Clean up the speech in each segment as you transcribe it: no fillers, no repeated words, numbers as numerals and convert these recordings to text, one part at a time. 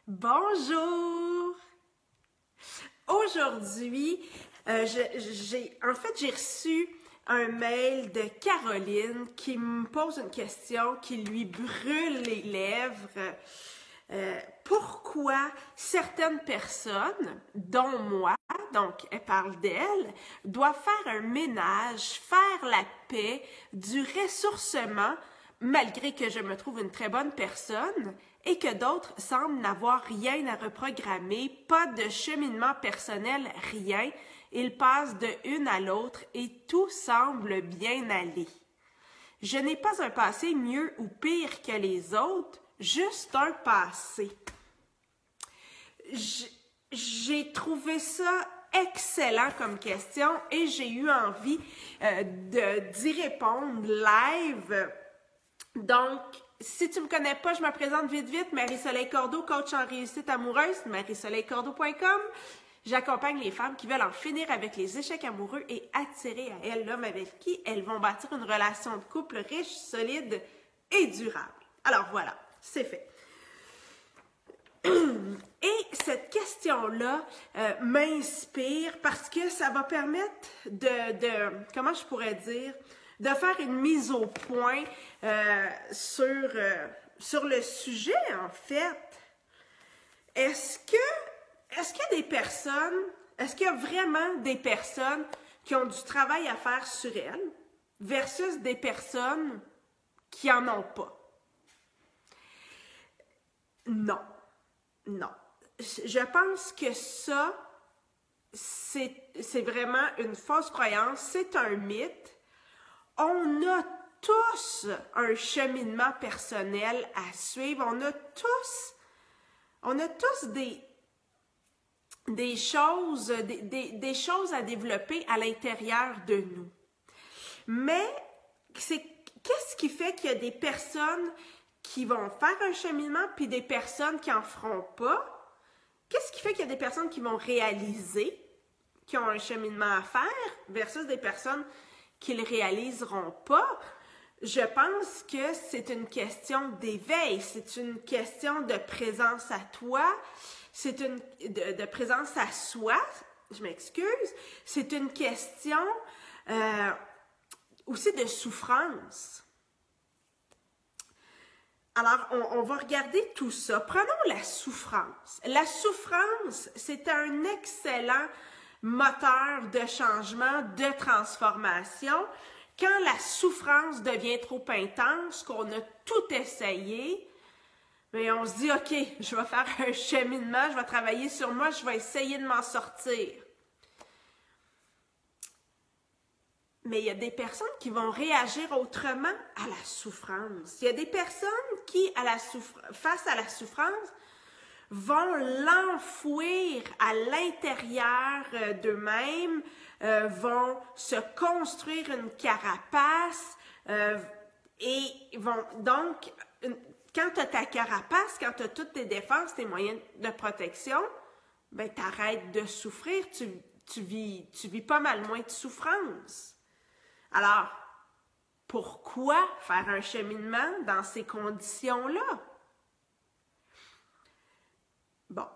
Bonjour! Aujourd'hui, j'ai reçu un mail de Caroline qui me pose une question qui lui brûle les lèvres. Pourquoi certaines personnes, dont moi, donc elle parle d'elle, doivent faire un ménage, faire la paix, du ressourcement, malgré que je me trouve une très bonne personne, et que d'autres semblent n'avoir rien à reprogrammer, pas de cheminement personnel, rien. Ils passent de une à l'autre et tout semble bien aller. Je n'ai pas un passé mieux ou pire que les autres, juste un passé. J'ai trouvé ça excellent comme question et j'ai eu envie d'y répondre live. Donc, si tu me connais pas, je me présente vite, Marie-Soleil Cordeau, coach en réussite amoureuse, marie-soleilcordeau.com. J'accompagne les femmes qui veulent en finir avec les échecs amoureux et attirer à elles l'homme avec qui elles vont bâtir une relation de couple riche, solide et durable. Alors voilà, c'est fait. Et cette question-là m'inspire parce que ça va permettre comment je pourrais dire, de faire une mise au point sur le sujet, en fait. Est-ce qu'il y a des personnes, est-ce qu'il y a vraiment des personnes qui ont du travail à faire sur elles versus des personnes qui en ont pas? Non. Non. Je pense que ça, c'est vraiment une fausse croyance, c'est un mythe. On a tous un cheminement personnel à suivre. On a tous des choses à développer à l'intérieur de nous. Mais qu'est-ce qui fait qu'il y a des personnes qui vont faire un cheminement puis des personnes qui n'en feront pas? Qu'est-ce qui fait qu'il y a des personnes qui vont réaliser, qui ont un cheminement à faire versus des personnes qui ne le réaliseront pas? Je pense que c'est une question d'éveil, c'est une question de présence à toi, c'est une de présence à soi, je m'excuse, c'est une question aussi de souffrance. Alors, on va regarder tout ça. Prenons la souffrance. La souffrance, c'est un excellent moteur de changement, de transformation. Quand la souffrance devient trop intense, qu'on a tout essayé, mais on se dit, OK, je vais faire un cheminement, je vais travailler sur moi, je vais essayer de m'en sortir. Mais il y a des personnes qui vont réagir autrement à la souffrance. Il y a des personnes qui, face à la souffrance, vont l'enfouir à l'intérieur d'eux-mêmes, vont se construire une carapace et vont donc, quand tu as ta carapace, quand tu as toutes tes défenses, tes moyens de protection, ben t'arrêtes de souffrir, tu vis pas mal moins de souffrance. Alors, pourquoi faire un cheminement dans ces conditions-là? Bon,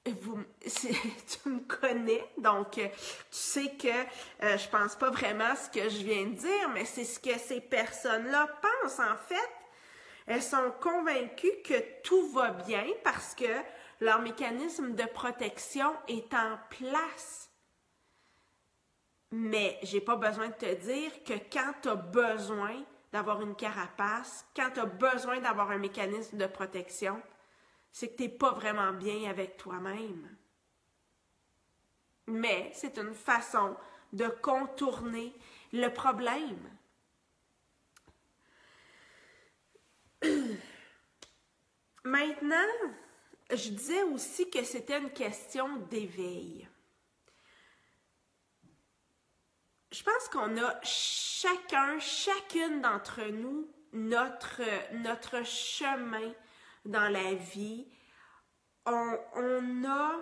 tu me connais, donc tu sais que je pense pas vraiment à ce que je viens de dire, mais c'est ce que ces personnes-là pensent. En fait, elles sont convaincues que tout va bien parce que leur mécanisme de protection est en place. Mais j'ai pas besoin de te dire que quand tu as besoin d'avoir une carapace, quand tu as besoin d'avoir un mécanisme de protection, c'est que tu n'es pas vraiment bien avec toi-même. Mais c'est une façon de contourner le problème. Maintenant, je disais aussi que c'était une question d'éveil. Je pense qu'on a chacune d'entre nous, notre chemin dans la vie. On a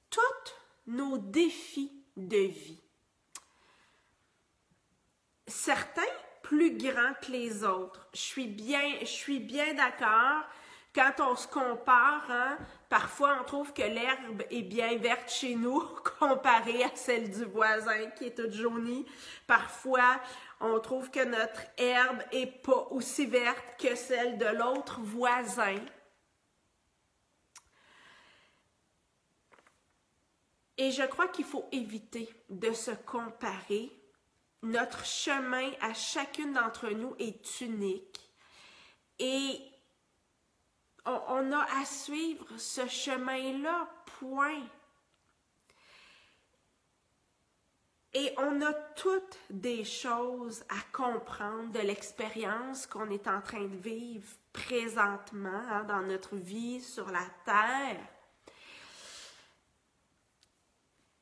tous nos défis de vie. Certains plus grands que les autres. Je suis bien d'accord Quand on se compare, hein, parfois on trouve que l'herbe est bien verte chez nous comparée à celle du voisin qui est toute jaunie. Parfois, on trouve que notre herbe est pas aussi verte que celle de l'autre voisin. Et je crois qu'il faut éviter de se comparer. Notre chemin à chacune d'entre nous est unique. Et on a à suivre ce chemin-là, point. Et on a toutes des choses à comprendre de l'expérience qu'on est en train de vivre présentement, hein, dans notre vie sur la Terre.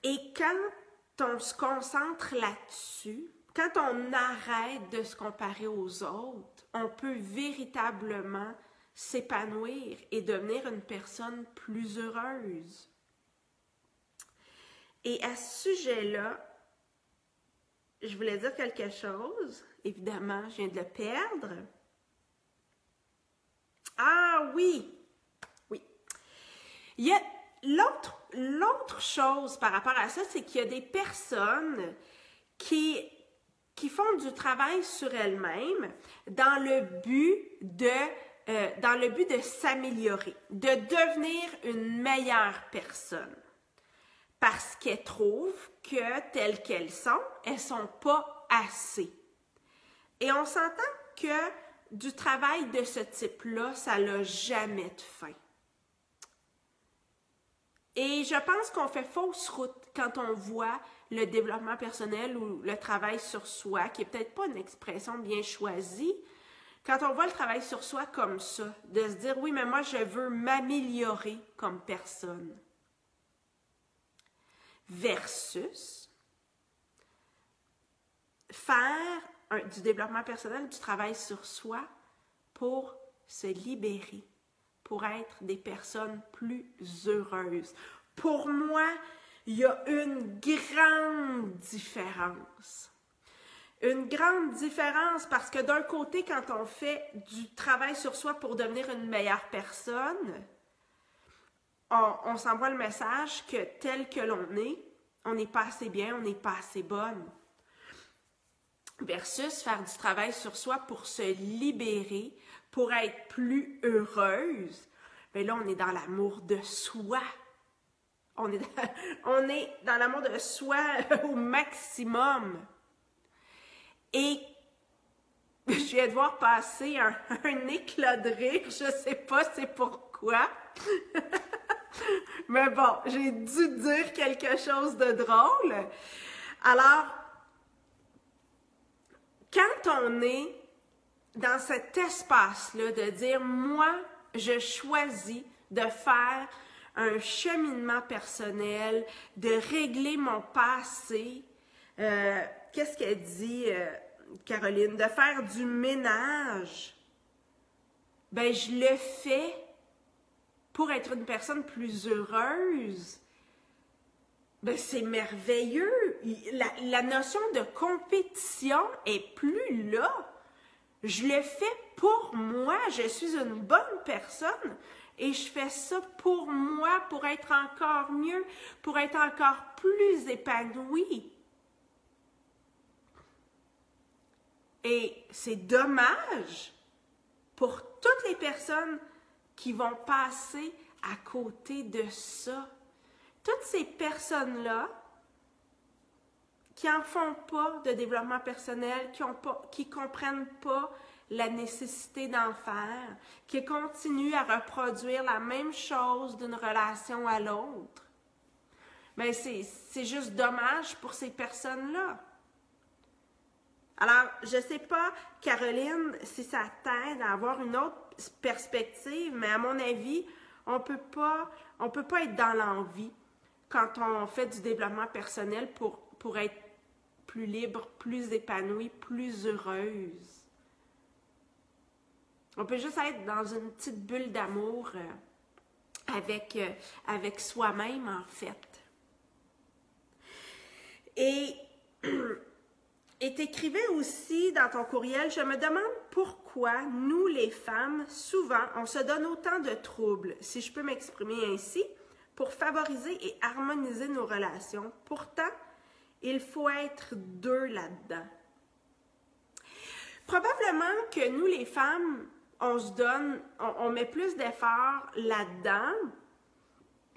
Et quand on se concentre là-dessus, quand on arrête de se comparer aux autres, on peut véritablement s'épanouir et devenir une personne plus heureuse. Et à ce sujet-là, je voulais dire quelque chose. Évidemment, je viens de le perdre. Ah oui! Oui. Il y a l'autre chose par rapport à ça, c'est qu'il y a des personnes qui font du travail sur elles-mêmes dans le but de s'améliorer, de devenir une meilleure personne. Parce qu'elles trouvent que telles qu'elles sont, elles sont pas assez. Et on s'entend que du travail de ce type-là, ça n'a jamais de fin. Et je pense qu'on fait fausse route quand on voit le développement personnel ou le travail sur soi, qui est peut-être pas une expression bien choisie, quand on voit le travail sur soi comme ça, de se dire, oui, mais moi, je veux m'améliorer comme personne. Versus faire du développement personnel, du travail sur soi pour se libérer, pour être des personnes plus heureuses. Pour moi, il y a une grande différence. Une grande différence parce que d'un côté, quand on fait du travail sur soi pour devenir une meilleure personne, on s'envoie le message que tel que l'on est, on n'est pas assez bien, on n'est pas assez bonne. Versus faire du travail sur soi pour se libérer, pour être plus heureuse, bien là, on est dans l'amour de soi. On est dans l'amour de soi au maximum. Et je viens de voir passer un éclat de rire, je ne sais pas c'est pourquoi. Mais bon, j'ai dû dire quelque chose de drôle. Alors, quand on est dans cet espace-là de dire, moi, je choisis de faire un cheminement personnel, de régler mon passé, qu'est-ce qu'elle dit, Caroline? De faire du ménage. Ben, je le fais pour être une personne plus heureuse. Ben, c'est merveilleux. La notion de compétition est plus là. Je le fais pour moi. Je suis une bonne personne et je fais ça pour moi, pour être encore mieux, pour être encore plus épanouie. Et c'est dommage pour toutes les personnes qui vont passer à côté de ça. Toutes ces personnes-là qui n'en font pas de développement personnel, qui ne comprennent pas la nécessité d'en faire, qui continuent à reproduire la même chose d'une relation à l'autre. Mais c'est juste dommage pour ces personnes-là. Alors, je ne sais pas, Caroline, si ça t'aide à avoir une autre perspective, mais à mon avis, on peut pas être dans l'envie quand on fait du développement personnel pour être plus libre, plus épanouie, plus heureuse. On peut juste être dans une petite bulle d'amour avec soi-même, en fait. Et Et t'écrivais aussi dans ton courriel, je me demande pourquoi nous, les femmes, souvent, on se donne autant de troubles, si je peux m'exprimer ainsi, pour favoriser et harmoniser nos relations. Pourtant, il faut être deux là-dedans. Probablement que nous, les femmes, on se donne, on met plus d'efforts là-dedans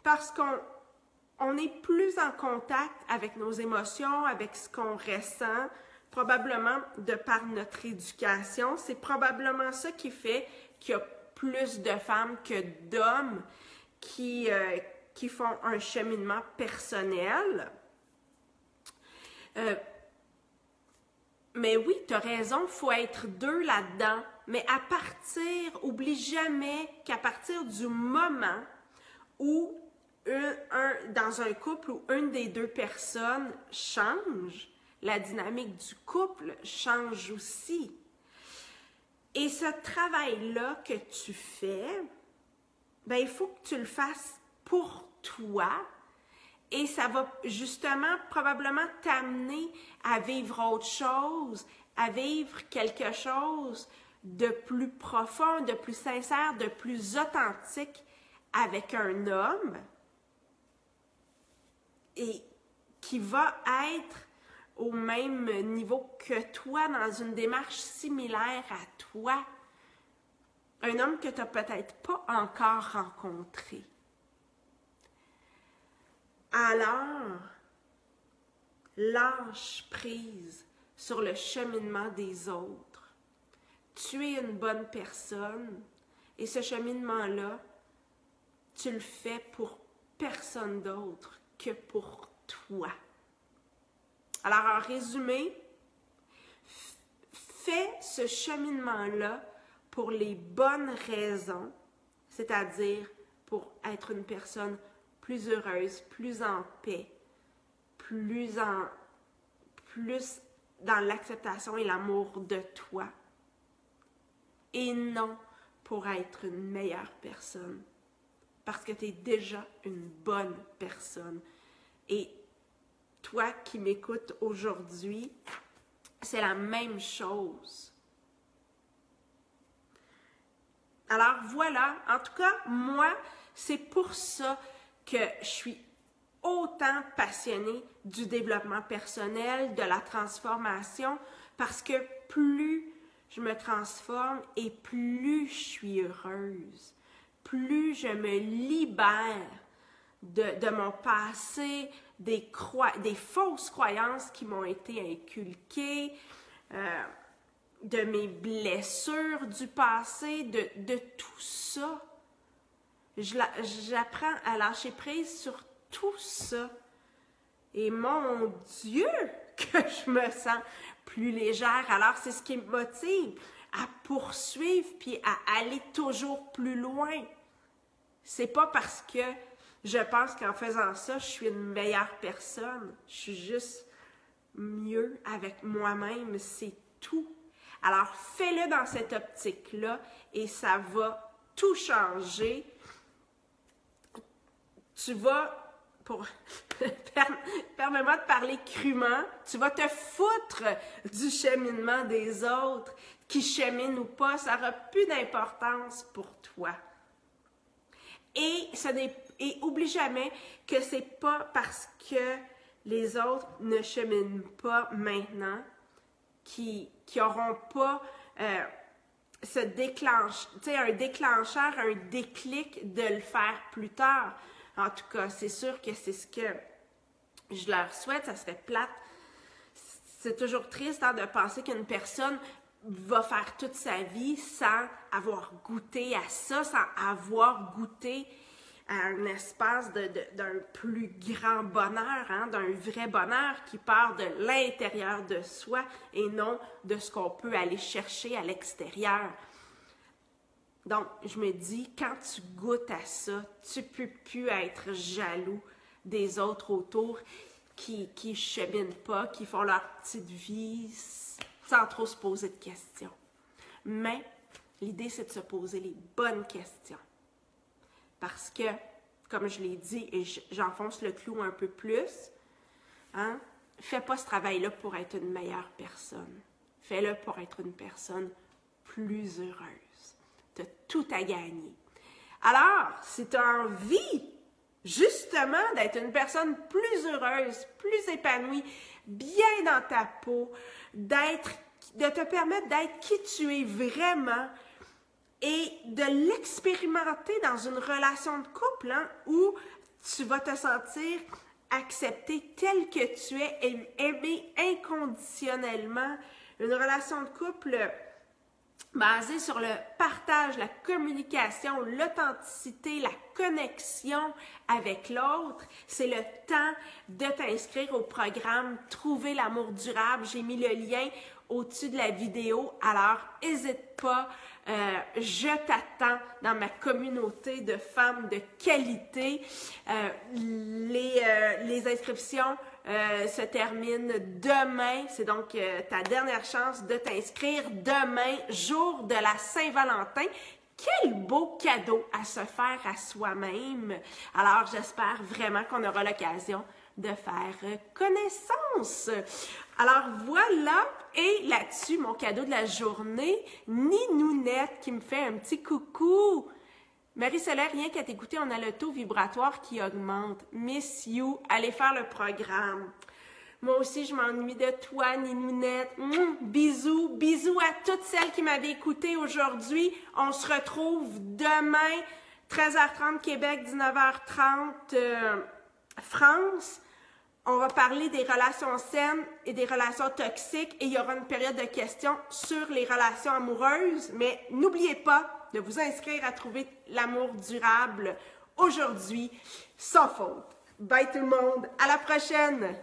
parce qu'on est plus en contact avec nos émotions, avec ce qu'on ressent, probablement de par notre éducation. C'est probablement ça qui fait qu'il y a plus de femmes que d'hommes qui font un cheminement personnel. Mais oui, tu as raison, il faut être deux là-dedans. Mais oublie jamais qu'à partir du moment où dans un couple où une des deux personnes change, la dynamique du couple change aussi. Et ce travail-là que tu fais, ben, il faut que tu le fasses pour toi. Et ça va justement probablement t'amener à vivre autre chose, à vivre quelque chose de plus profond, de plus sincère, de plus authentique avec un homme et qui va être au même niveau que toi, dans une démarche similaire à toi. Un homme que tu n'as peut-être pas encore rencontré. Alors, lâche prise sur le cheminement des autres. Tu es une bonne personne et ce cheminement-là, tu le fais pour personne d'autre que pour toi. Alors, en résumé, fais ce cheminement-là pour les bonnes raisons, c'est-à-dire pour être une personne plus heureuse, plus en paix, plus dans l'acceptation et l'amour de toi. Et non pour être une meilleure personne. Parce que tu es déjà une bonne personne. Et toi qui m'écoutes aujourd'hui, c'est la même chose. Alors voilà, en tout cas, moi, c'est pour ça que je suis autant passionnée du développement personnel, de la transformation, parce que plus je me transforme et plus je suis heureuse, plus je me libère de mon passé, des fausses croyances qui m'ont été inculquées, de mes blessures du passé, de tout ça. J'apprends à lâcher prise sur tout ça. Et mon Dieu, que je me sens plus légère. Alors, c'est ce qui me motive à poursuivre puis à aller toujours plus loin. C'est pas parce que je pense qu'en faisant ça, je suis une meilleure personne. Je suis juste mieux avec moi-même, c'est tout. Alors, fais-le dans cette optique-là et ça va tout changer. Tu vas, permets-moi de parler crûment, tu vas te foutre du cheminement des autres, qui cheminent ou pas, ça n'aura plus d'importance pour toi. Et oublie jamais que c'est pas parce que les autres ne cheminent pas maintenant qui n'auront pas un déclencheur, un déclic de le faire plus tard. En tout cas, c'est sûr que c'est ce que je leur souhaite, ça serait plate. C'est toujours triste de penser qu'une personne va faire toute sa vie sans avoir goûté à ça, sans avoir goûté à un espace d'un plus grand bonheur, hein, d'un vrai bonheur qui part de l'intérieur de soi et non de ce qu'on peut aller chercher à l'extérieur. Donc, je me dis, quand tu goûtes à ça, tu ne peux plus être jaloux des autres autour qui ne cheminent pas, qui font leur petite vie sans trop se poser de questions. Mais l'idée, c'est de se poser les bonnes questions. Parce que, comme je l'ai dit, et j'enfonce le clou un peu plus, hein, fais pas ce travail-là pour être une meilleure personne. Fais-le pour être une personne plus heureuse. Tu as tout à gagner. Alors, si tu as envie, justement, d'être une personne plus heureuse, plus épanouie, bien dans ta peau, de te permettre d'être qui tu es vraiment et de l'expérimenter dans une relation de couple, hein, où tu vas te sentir accepté tel que tu es et aimé inconditionnellement. Une relation de couple basée sur le partage, la communication, l'authenticité, la connexion avec l'autre. C'est le temps de t'inscrire au programme Trouver l'amour durable. J'ai mis le lien au-dessus de la vidéo, alors n'hésite pas. Je t'attends dans ma communauté de femmes de qualité. Les inscriptions se terminent demain. C'est donc ta dernière chance de t'inscrire demain, jour de la Saint-Valentin. Quel beau cadeau à se faire à soi-même. Alors, j'espère vraiment qu'on aura l'occasion de faire connaissance. Alors voilà, et là-dessus, mon cadeau de la journée, Ninounette qui me fait un petit coucou. Marie-Solaire, rien qu'à t'écouter, on a le taux vibratoire qui augmente. Miss you, allez faire le programme. Moi aussi, je m'ennuie de toi, Ninounette. Bisous, bisous à toutes celles qui m'avaient écouté aujourd'hui. On se retrouve demain, 13h30 Québec, 19h30 France. On va parler des relations saines et des relations toxiques et il y aura une période de questions sur les relations amoureuses. Mais n'oubliez pas de vous inscrire à trouver l'amour durable aujourd'hui, sans faute. Bye tout le monde, à la prochaine!